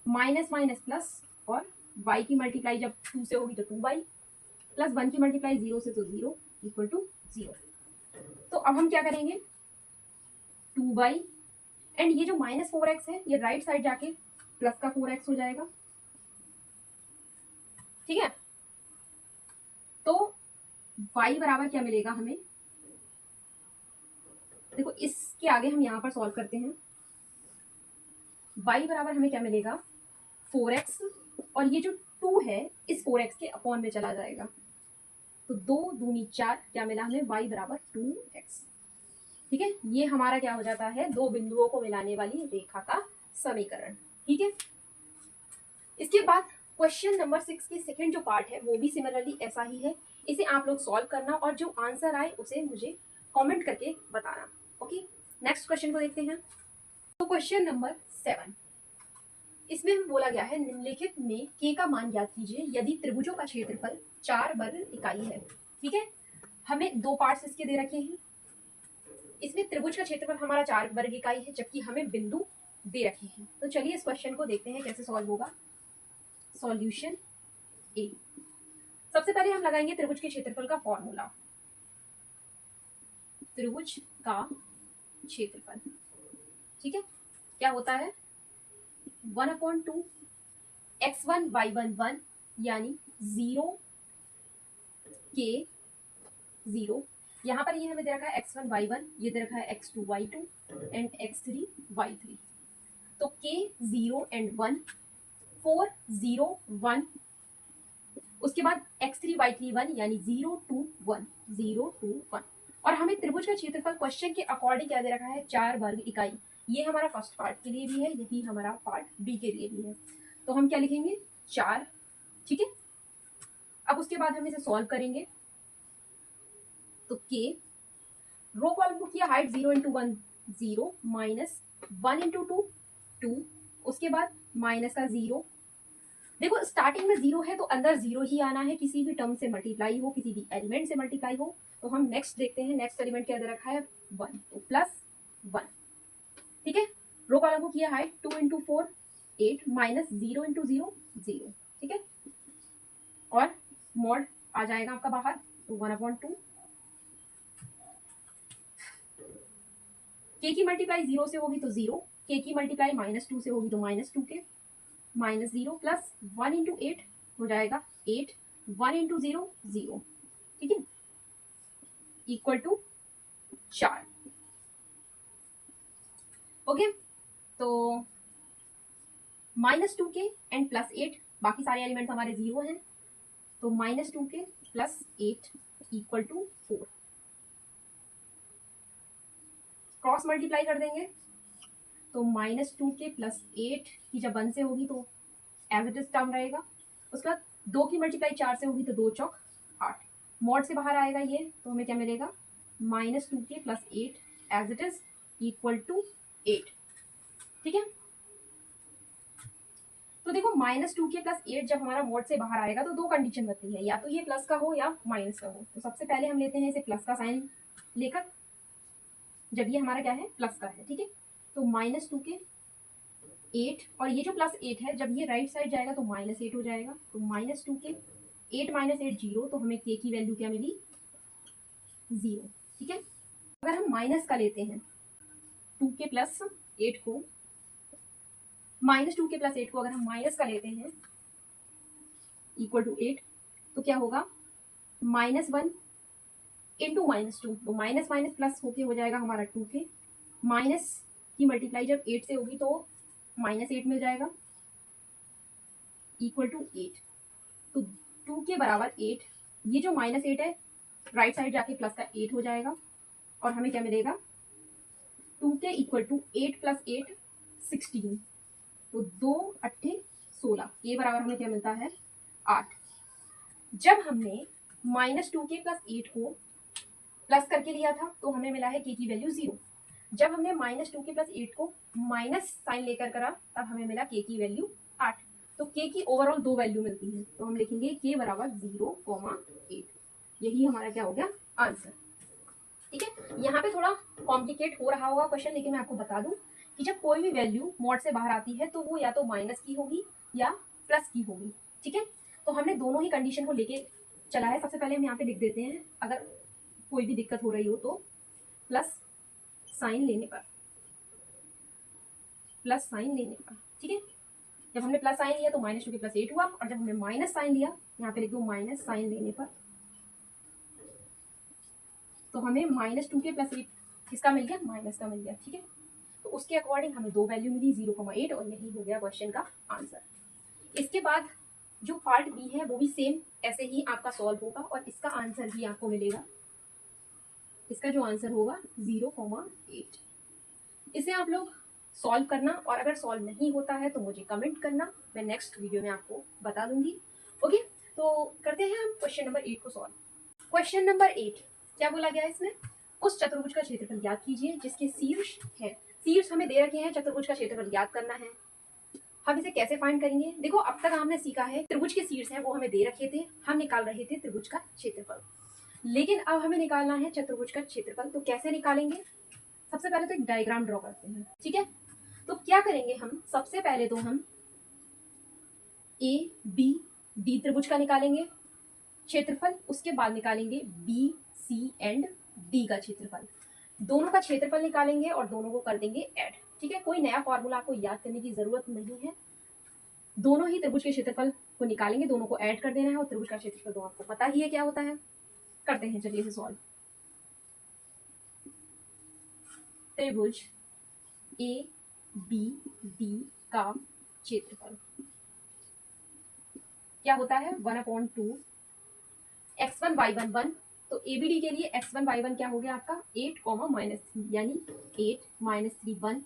Speaker 1: माइनस माइनस प्लस, और y की मल्टीप्लाई जब 2 से होगी तो 2y, प्लस 1 की मल्टीप्लाई 0 से तो 0 इक्वल टू 0। तो अब हम क्या करेंगे 2y एंड ये जो -4x है ये राइट साइड जाके प्लस का 4x हो जाएगा। ठीक है, तो y बराबर क्या मिलेगा हमें, देखो इसके आगे हम यहाँ पर सॉल्व करते हैं। y बराबर हमें क्या मिलेगा 4x, और ये जो 2 है इस 4x के अपॉन में चला जाएगा, तो 2 दूनी 4 क्या मिला हमें y बराबर 2x। ठीक है, ये हमारा क्या हो जाता है दो बिंदुओं को मिलाने वाली रेखा का समीकरण। ठीक है, इसके बाद क्वेश्चन नंबर 6 के सेकंड जो पार्ट है वो भी सिमिलरली ऐसा ही है। इसे आप लोग सॉल्व करना और जो आंसर आए उसे मुझे कमेंट करके बताना। ओके, नेक्स्ट क्वेश्चन को देखते हैं। तो क्वेश्चन नंबर 7, इसमें हम बोला गया है निम्नलिखित में के का मान ज्ञात कीजिए यदि त्रिभुजों का क्षेत्रफल 4 वर्ग इकाई है। ठीक है, हमें दो पार्ट्स इसके दे रखे हैं। इसमें त्रिभुज का क्षेत्रफल हमारा 4 वर्ग इकाई है, जबकि हमें बिंदु दे रखे हैं। तो चलिए इस क्वेश्चन को देखते हैं कैसे सॉल्व होगा। सॉल्यूशन ए, सबसे पहले हम लगाएंगे त्रिभुज के क्षेत्रफल का फॉर्मूला। त्रिभुज का क्षेत्रफल, ठीक है, क्या होता है 1/2 x1 y1 1 यानी 0 के 0। यहाँ पर ये हमें दे रखा है x1 y1, ये दे रखा है x2 y2 and x3 y3। तो k 0 एंड 1, 4 0 1, उसके बाद x3 y3 1 यानी 0 2 1 0 2 1। और हमें त्रिभुज का क्षेत्रफल क्वेश्चन के अकॉर्डिंग क्या दे रखा है 4 वर्ग इकाई। ये हमारा फर्स्ट पार्ट के लिए भी है, यही हमारा पार्ट बी के लिए भी है। तो हम क्या लिखेंगे 4, ठीक है। अब उसके बाद हम इसे सॉल्व करेंगे। तो के रो कॉलम को किया हाइट 0 इंटू 1 0 माइनस 1 इंटू 2 2, उसके बाद माइनस का 0। देखो स्टार्टिंग में 0 है तो अंदर 0 ही आना है, किसी भी टर्म से मल्टीप्लाई हो, किसी भी एलिमेंट से मल्टीप्लाई हो। तो हम नेक्स्ट देखते हैं, नेक्स्ट एलिमेंट क्या दे रखा है 1, तो प्लस 1, ठीक है। रो कॉलम को किया हाइट 2 इंटू 4 8 माइनस 0 इंटू 0 0, ठीक है। और मॉड आ जाएगा आपका बाहर, तो 1/2 के की मल्टीप्लाई 0 से होगी तो 0, के की मल्टीप्लाई -2 से होगी तो -2 के माइनस 0 प्लस 1 इंटू 8 हो जाएगा 8, 1 इंटू 0 0, ठीक है, इक्वल टू 4। ओके, तो -2 के एंड प्लस 8, बाकी सारे एलिमेंट्स हमारे 0 हैं, तो -2 के plus 8 equal to 4। Cross multiply कर देंगे तो -2 के प्लस 8 की जब 1 से होगी तो एज इट इज टर्म रहेगा। उसके बाद 2 की मल्टीप्लाई 4 से होगी तो 2 चौक 8, मॉड से बाहर आएगा ये, तो हमें क्या मिलेगा -2 के plus 8 as it is equal to 8, ठीक है। तो देखो -2 के प्लस 8 जब हमारा मॉड से बाहर आएगा तो दो कंडीशन बनती है, या तो ये प्लस का हो या माइनस का हो। तो सबसे पहले हम लेते हैं इसे प्लस का साइन लेकर, जब ये हमारा क्या है प्लस का है, ठीक है। तो -2 के 8 और ये जो प्लस 8 है जब ये राइट साइड जाएगा तो -8 हो जाएगा। तो -2 के 8 माइनस 8 0, तो हमें के की वैल्यू क्या मिली 0, ठीक है। अगर हम माइनस का लेते हैं 2 के प्लस 8 को, -2 के प्लस 8 को अगर हम माइनस का लेते हैं इक्वल टू 8, तो क्या होगा -1 इंटू -2, तो माइनस माइनस प्लस होके हो जाएगा हमारा 2 के, माइनस की मल्टीप्लाई जब 8 से होगी तो -8 मिल जाएगा इक्वल टू 8। तो 2 के बराबर 8, ये जो -8 है राइट साइड जाके प्लस का 8 हो जाएगा, और हमें क्या मिलेगा 2 के इक्वल टू 8 प्लस 8 16, तो 2 8 16, ये बराबर हमें क्या मिलता है 8। जब हमने -2 के प्लस 8 को प्लस करके लिया था तो हमें मिला है के की वैल्यू 0। जब हमने -2 के प्लस 8 को माइनस साइन लेकर करा तब हमें मिला के की वैल्यू 8। तो के की ओवरऑल दो वैल्यू मिलती है, तो हम लिखेंगे के बराबर 0,8। यही हमारा क्या हो गया आंसर, ठीक है। यहाँ पे थोड़ा कॉम्प्लिकेट हो रहा होगा क्वेश्चन, लेकिन मैं आपको बता दूं कि जब कोई भी वैल्यू मॉड से बाहर आती है तो वो या तो माइनस की होगी या प्लस की होगी, ठीक है। तो हमने दोनों ही कंडीशन को लेके चला है। सबसे पहले हम यहाँ पे लिख देते हैं, अगर कोई भी दिक्कत हो रही हो तो प्लस साइन लेने पर, प्लस साइन लेने पर, ठीक है। जब हमने प्लस साइन लिया तो -2 के प्लस 8 हुआ, और जब हमने माइनस साइन लिया, यहाँ पे लिख दो माइनस साइन लेने पर, तो हमें -2 के प्लस 8 किसका मिल गया माइनस का मिल गया, ठीक है। तो उसके अकॉर्डिंग हमें दो वैल्यू मिली 0,8, और यही हो गया क्वेश्चन का आंसर। इसके बाद जो पार्ट बी है वो भी सेम ऐसे ही आपका सॉल्व होगा, और इसका आंसर भी आपको मिलेगा, इसका जो आंसर होगा 0,8। इसे आप लोग सॉल्व करना, और अगर सॉल्व नहीं होता है तो मुझे कमेंट करना, मैं नेक्स्ट वीडियो में आपको बता दूंगी। ओके, तो करते हैं हम क्वेश्चन नंबर 8 को सॉल्व। क्वेश्चन नंबर 8 क्या बोला गया इसमें, उस चतुर्भुज का क्षेत्रफल ज्ञात कीजिए जिसके शीर्ष है, शीर्ष हमें दे रखे हैं, चतुर्भुज का क्षेत्रफल ज्ञात करना है। हम इसे कैसे फाइंड करेंगे? देखो अब तक हमने सीखा है त्रिभुज के शीर्ष हैं वो हमें दे रखे थे, हम निकाल रहे थे त्रिभुज का क्षेत्रफल, लेकिन अब हमें निकालना है चतुर्भुज का क्षेत्रफल। तो कैसे निकालेंगे? सबसे पहले तो एक डायग्राम ड्रॉ करते हैं, ठीक है। तो क्या करेंगे हम, सबसे पहले तो हम ए बी डी त्रिभुज का निकालेंगे क्षेत्रफल, उसके बाद निकालेंगे बी सी एंड डी का क्षेत्रफल, दोनों का क्षेत्रफल निकालेंगे और दोनों को कर देंगे ऐड, ठीक है। कोई नया फॉर्मूला आपको याद करने की जरूरत नहीं है, दोनों ही त्रिभुज के क्षेत्रफल को निकालेंगे, दोनों को ऐड कर देना है और त्रिभुज का क्षेत्रफल तो आपको पता ही है क्या होता है। करते हैं, चलिए इसे सॉल्व। त्रिभुज ए बी डी का क्षेत्रफल क्या होता है? 1/2 x1 y1 1, तो एबीडी के लिए x1 y1 क्या हो गया आपका 8, -3 यानी 8 -3 1।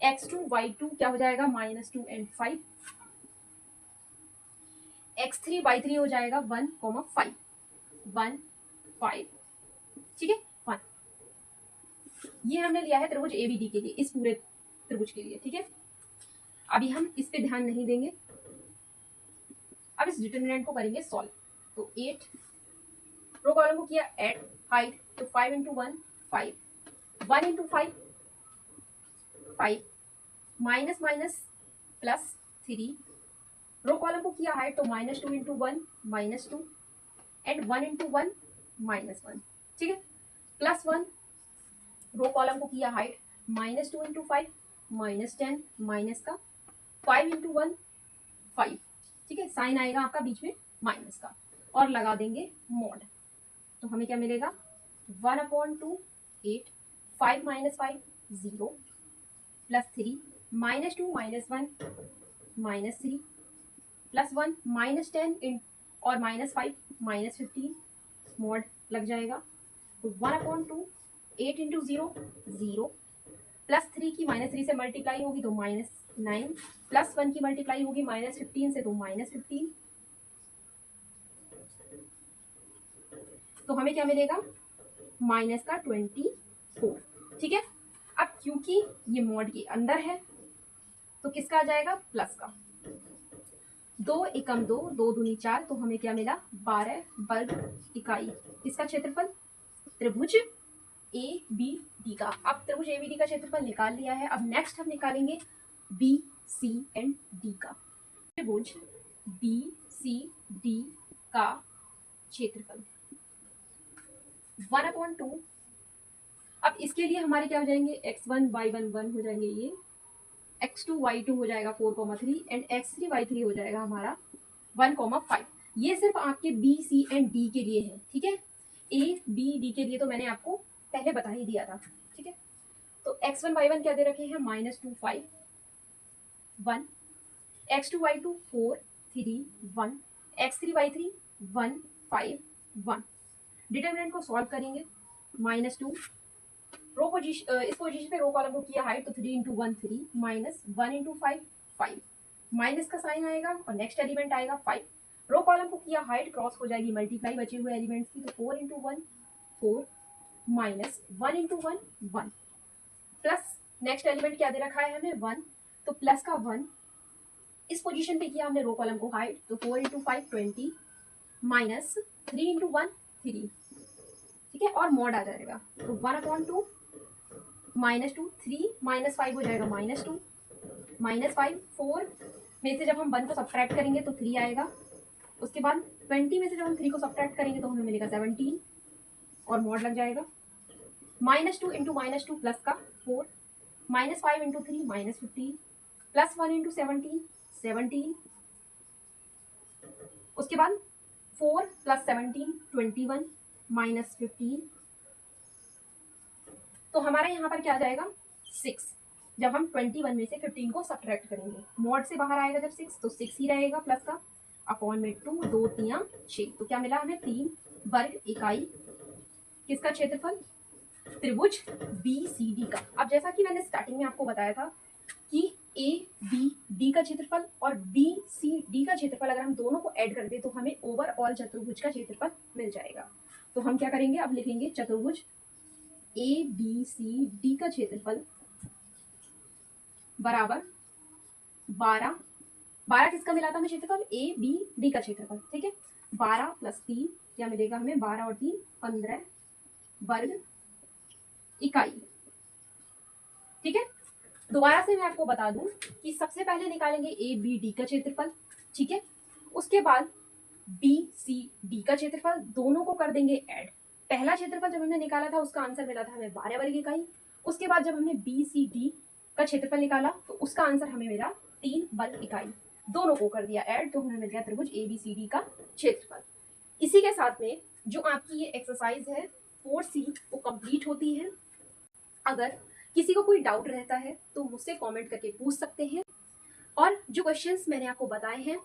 Speaker 1: x2 y2 क्या हो जाएगा -2 एंड 5। x3 y3 हो जाएगा 1, 5 1 5, ठीक है 1। ये हमने लिया है त्रिभुज एबीडी के लिए, इस पूरे त्रिभुज के लिए, ठीक है। अभी हम इस पे ध्यान नहीं देंगे, अब इस डिटरमिनेंट को करेंगे सॉल्व। तो 8 रो कॉलम को किया ऐड, हाइट तो 5 × 1 5, 1 × 5 5, minus minus plus 3, row column को किया हाइट तो -2 × 1 -2 एंड 1 × 1 -1, ठीक है। +1 रो कॉलम को किया हाइट -2 × 5 -10 माइनस का 5 × 1 5, ठीक है। साइन आएगा आपका बीच में माइनस का और लगा देंगे मॉड, तो हमें क्या मिलेगा 1/2 8, 5 - 5 0, +3 -2 -1 -3, +1 -10 और -5 -15 मॉड लग जाएगा। तो 1/2 8 × 0 0, +3 की -3 से मल्टीप्लाई होगी तो -9, +1 की मल्टीप्लाई होगी -15 से तो -15, तो हमें क्या मिलेगा -24, ठीक है। अब क्योंकि ये मॉड के अंदर है तो किसका आ जाएगा प्लस का, 2 एकम 2, 2 दूनी 4, तो हमें क्या मिला 12 वर्ग इकाई। किसका क्षेत्रफल? त्रिभुज ए बी डी का। अब त्रिभुज ए बी डी का क्षेत्रफल निकाल लिया है, अब नेक्स्ट हम निकालेंगे बी सी एंड डी का। त्रिभुज बी सी डी का क्षेत्रफल 1/2, अब इसके लिए हमारे क्या हो जाएंगे x1 y1 1 हो जाएंगे, ये x2 y2 हो जाएगा 4, 3 एंड x3 y3 हो जाएगा हमारा 1, 5। ये सिर्फ आपके बी सी एंड डी के लिए है, ठीक है। ए बी डी के लिए तो मैंने आपको पहले बता ही दिया था, ठीक है। तो x1 y1 क्या दे रखे हैं -2 5 1, x2 y2 4 3 1, x3 y3 1 5 1। Determinant को सॉल्व करेंगे, -2 रो पोजीशन, इस पोजीशन पे रो कॉलम को किया हाइट तो 3 × 1 3, -1 × 5 5, माइनस का साइन आएगा और नेक्स्ट एलिमेंट आएगा 5, रो कॉलम को किया हाइट क्रॉस हो जाएगी मल्टीप्लाई बचे हुए एलिमेंट्स की, तो 4 × 1 4, -1 × 1 1, प्लस नेक्स्ट एलिमेंट क्या दे रखा है हमें 1, तो प्लस का 1, इस पोजीशन पे किया हमने रो कॉलम को हाइट तो 4 × 5 20, -3 × 1 3, ठीक है, और मॉड आ जाएगा तो 1/2 -2 3 -5 हो जाएगा -2, -5 4 में से जब हम 1 को सब्ट्रैक्ट करेंगे तो 3 आएगा, उसके बाद 20 में से जब हम 3 को सब्ट्रैक्ट करेंगे तो हमें मिलेगा 17 और मॉड लग जाएगा। -2 × -2 प्लस का 4, -5 × 3 -15, +1 × 17 17, उसके बाद 4 + 17 21 -15, तो हमारा यहाँ पर क्या आ जाएगा 6, जब हम 21 में से 15 को सब्ट्रैक्ट करेंगे, मॉड से बाहर आएगा जब 6 तो 6 ही रहेगा प्लस का, अपॉन में 2 2 3 6, तो क्या मिला हमें 3 वर्ग इकाई। किसका क्षेत्रफल? त्रिभुज बी सी डी का। अब जैसा कि मैंने स्टार्टिंग में आपको बताया था कि ए बी डी का क्षेत्रफल और बी सी डी का क्षेत्रफल अगर हम दोनों को ऐड कर दें तो हमें ओवरऑल चतुर्भुज का क्षेत्रफल मिल जाएगा। तो हम क्या करेंगे, अब लिखेंगे चतुर्भुज ए बी सी डी का क्षेत्रफल बराबर 12 किसका मिला था हमें क्षेत्रफल, ए बी डी का क्षेत्रफल, ठीक है। 12 + 3 क्या मिलेगा हमें, 12 और 3 15 वर्ग इकाई, ठीक है। दोबारा से मैं आपको बता दूं कि सबसे पहले निकालेंगे ए बी डी का क्षेत्रफल, ठीक है। उसके बाद बी सी डी का क्षेत्रफल, दोनों को कर देंगे ऐड। पहला क्षेत्रफल जब हमने निकाला था उसका आंसर मिला था हमें 12 वर्ग इकाई। उसके बाद जब हमने बी सी डी का क्षेत्रफल निकाला तो उसका आंसर हमें मिला 3 वर्ग इकाई। दोनों को कर दिया ऐड तो हमें मिल गया त्रिभुज ए बी सी डी का क्षेत्रफल। इसी के साथ में जो आपकी ये एक्सरसाइज है 4C वो कंप्लीट होती है। अगर किसी को कोई डाउट रहता है तो मुझसे कमेंट करके पूछ सकते हैं, और जो क्वेश्चंस मैंने आपको बताए हैं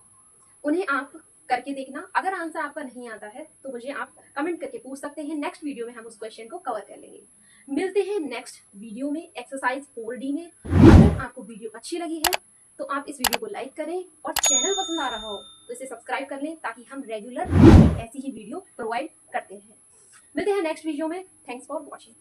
Speaker 1: उन्हें आप करके देखना। अगर आंसर आपका नहीं आता है तो मुझे आप कमेंट करके पूछ सकते हैं। नेक्स्ट वीडियो में हम उस क्वेश्चन को कवर कर लेंगे। मिलते हैं नेक्स्ट वीडियो में एक्सरसाइज 4D में। अगर आपको वीडियो अच्छी लगी है तो आप इस वीडियो को लाइक करें, और चैनल पसंद आ रहा हो तो इसे सब्सक्राइब कर लें ताकि हम रेगुलर ऐसी ही वीडियो प्रोवाइड करते हैं। मिलते हैं नेक्स्ट वीडियो में। Thanks for watching.